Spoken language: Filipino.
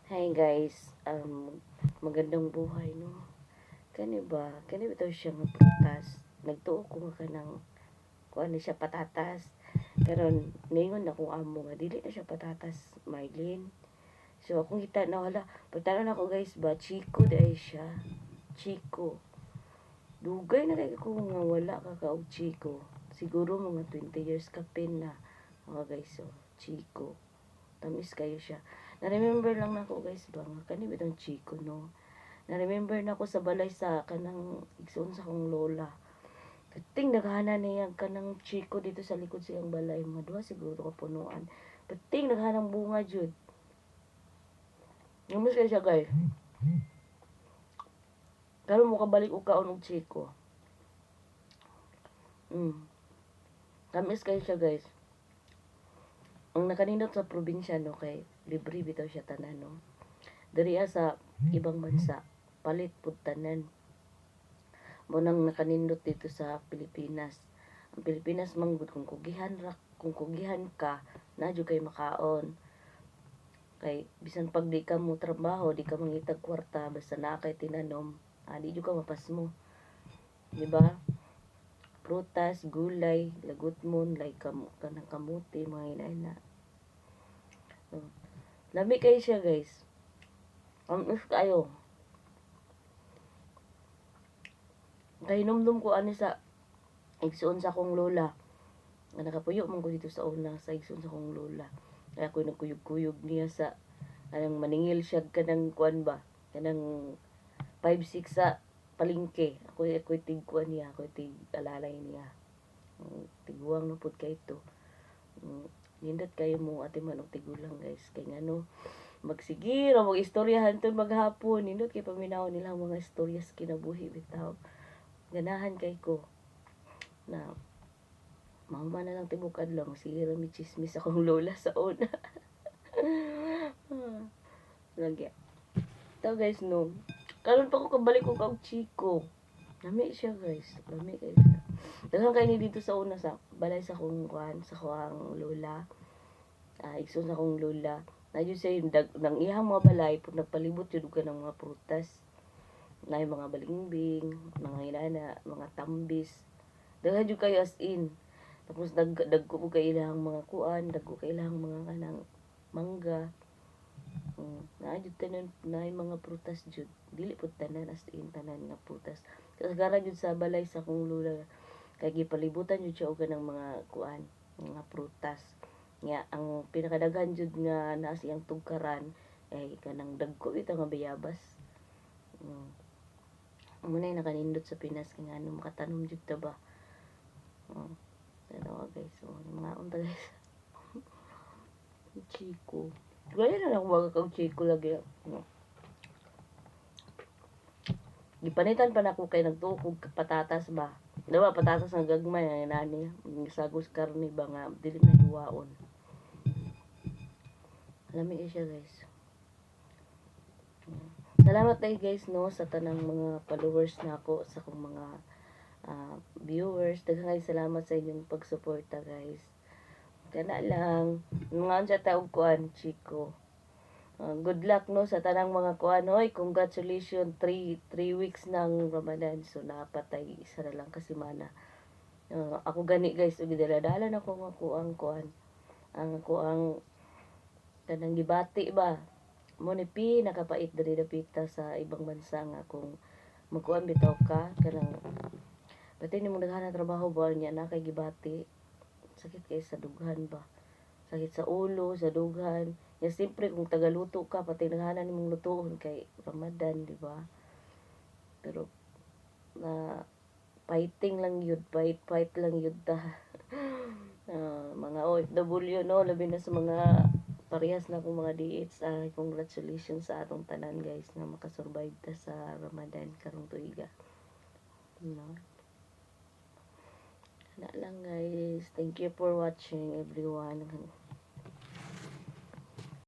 Hi guys, magandang buhay no. Kani ba ito siya nga prutas. Nagtuo ko nga kanang kuan ni siya patatas. Pero ningon na kung amo nga dili na siya patatas, Marlene. So akong kita na wala. Pagtanon ako guys ba, Chico dahil siya. Chico. Dugay na kay ko nga wala ka kaog Chico. Siguro mga 20 years ka pin na. Mga guys, so Chico. Tamis kayo siya. Na-remember lang na ako guys ba nga kani bitong Chico no. Na-remember na ako sa balay sa kanang igsoon sa kong lola. Kating naghana niya kanang Chico dito sa likod siyang balay. Mga duha siguro ka punuan. Kating naghanang bunga jud. Namis kayo siya guys. Pero mo kabalik og kaon og Chico. Tamis kayo siya guys. Ang nakanindot sa probinsya no kay libre bitaw siya tanan no. Diri sa ibang bansa palit pud tanan. Mo nang nakanindot dito sa Pilipinas. Ang Pilipinas manggod kung kugihan ka na jud kay makaon. Kay bisan pag di ka mo trabaho, di ka mangitag kwarta basta naa kay tinanom, di jud ka mapasmo. Di ba? Prutas, gulay, lagutmon, like kanang kamuti, mga ina-ina. Lami kayo siya guys. Ang kayo. Kahinumdum ko ani sa igsoon sa akong lola. Nga nakapuyo man ko dito sa una sa igsoon sa akong lola. Kaya ako nagkuyog-kuyog niya sa kanang maningil siya kanang kuan ba. Kanang 5-6 sa palingke. Ako tigkuan niya, ako tig alalay niya. Tiguang na pud kay ito. Nindot kayo mo ate man og tigulang guys. Kay ngano magsigiro mag istoryahan ton maghapon. Nindot kay paminaw nila mga istorya sa kinabuhi bitaw. Ganahan kay ko na mama na lang tibok adlaw siguro mi chismis akong lola sa una. Lagi. Ito guys no. Karon pa ko kabalik ko kag Chico. Lami siya guys. Lami kayo siya. Daghang kay ni dito sa una sa balay sa kong kuan sa kuang lola. Igsoon sa kong lola. Nadyo siya yung nang ihang mga balay pag nagpalibot yun ka ng mga prutas. Na yung mga balingbing, mga inana, mga tambis. Daghan jud kayo as in. Tapos dagko po kay ilang mga kuan, dagko kay ilang mga kanang mangga. Naadjud tanan na mga prutas jud. Dili pud tanan as in tanan nga prutas. Kasagaran jud sa balay sa kong lola kay gipalibutan jud siya og kanang mga kuan, mga prutas. Nga ang pinakadaghan jud nga naa siyang tugkaran ay kanang dagko bitaw nga bayabas. Amo na nakanindot sa Pinas kay ngano makatanom jud ta ba. Pero guys, mga unta guys. Chico. Gaya na lang wag kang Chico lagi. Gipanitan pa nako kay nagtuo patatas ba. Diba patatas nga gagmay ang inani. Sagos karne ba nga dili na hiwaon. Lami siya guys. Salamat tayo guys no sa tanang mga followers nako sa kong mga viewers. Daghang salamat sa inyong pagsuporta guys. Kana lang mga unsa taog kuan Chico. Good luck no sa tanang mga kuan. Hoy, congratulations 3 weeks nang Ramadan. So napatay isa na lang kasi mana. Ako gani guys, ug gidala-dala na ko nga kuang kuan. Ang kuang kanang gibati ba. Mo ni nakapait diri dapita sa ibang bansa nga kung magkuan bitaw ka kanang pati ni mo daghan trabaho ba niya na kay gibati. Sakit kay sa dughan ba. Sakit sa ulo, sa dughan. Ya siyempre kung tagaluto ka pati naghanan nimong lutuon kay Ramadan, di ba? Pero na fighting lang yun, fight lang yun ta. Mga OFW no, labi na sa mga parehas na akong mga DH. Congratulations sa atong tanan guys na makasurvive ta sa Ramadan karong tuiga. No? Na lang guys. Thank you for watching everyone.